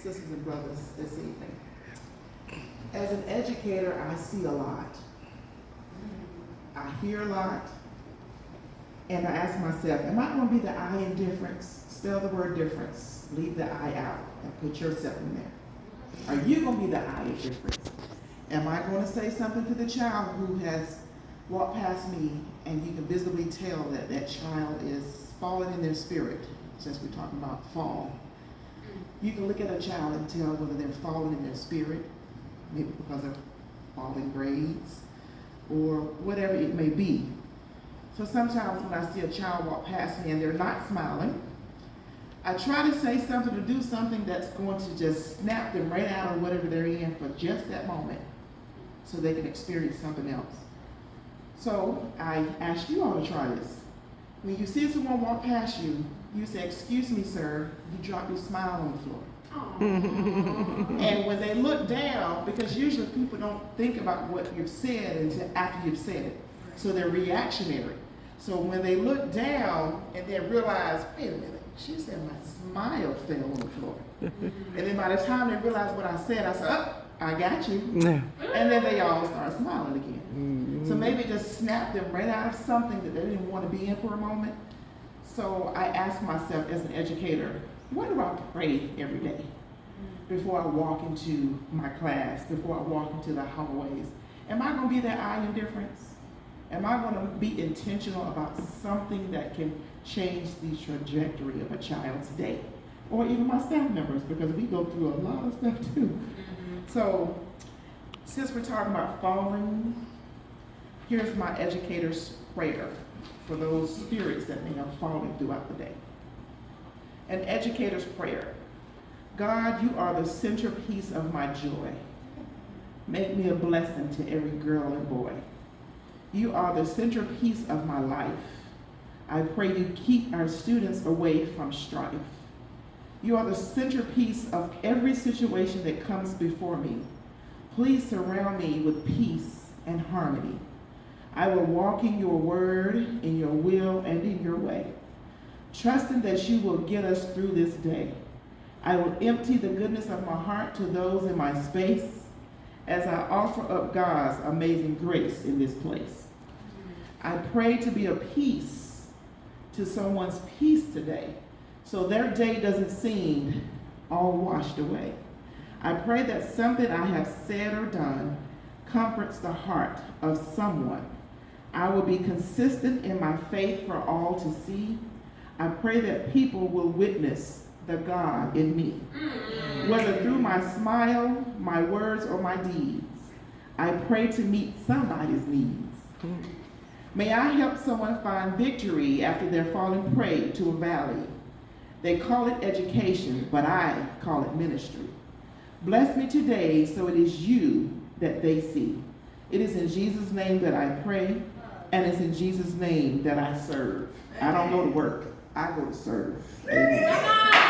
sisters and brothers this evening. As an educator, I see a lot. I hear a lot. And I ask myself, am I going to be the I in difference? Spell the word difference. Leave the I out and put yourself in there. Are you going to be the I in difference? Am I going to say something to the child who has walked past me and you can visibly tell that that child is fallen in their spirit, since we're talking about fall? You can look at a child and tell whether they're fallen in their spirit, maybe because of falling grades or whatever it may be. So sometimes when I see a child walk past me and they're not smiling, I try to say something or do something that's going to just snap them right out of whatever they're in for just that moment so they can experience something else. So I ask you all to try this. When you see someone walk past you, you say, "Excuse me, sir," you drop your smile on the floor. And when they look down, because usually people don't think about what you've said until after you've said it, so they're reactionary. So when they look down and then realize, wait a minute, she said my smile fell on the floor. And then by the time they realize what I said, oh, I got you. Yeah. And then they all start smiling again. So maybe just snap them right out of something that they didn't want to be in for a moment. So I ask myself as an educator, what do I pray every day before I walk into my class, before I walk into the hallways? Am I going to be that I in difference? Am I going to be intentional about something that can change the trajectory of a child's day? Or even my staff members, because we go through a lot of stuff too. So, since we're talking about falling, here's my educator's prayer for those spirits that may have fallen throughout the day. An educator's prayer. God, you are the centerpiece of my joy. Make me a blessing to every girl and boy. You are the centerpiece of my life. I pray you keep our students away from strife. You are the centerpiece of every situation that comes before me. Please surround me with peace and harmony. I will walk in your word, in your will, and in your way, trusting that you will get us through this day. I will empty the goodness of my heart to those in my space as I offer up God's amazing grace in this place. I pray to be a peace to someone's peace today, so their day doesn't seem all washed away. I pray that something I have said or done comforts the heart of someone. I will be consistent in my faith for all to see. I pray that people will witness the God in me, whether through my smile, my words, or my deeds. I pray to meet somebody's needs. May I help someone find victory after they're falling prey to a valley. They call it education, but I call it ministry. Bless me today so it is you that they see. It is in Jesus' name that I pray, and it's in Jesus' name that I serve. I don't go to work, I go to serve. Amen.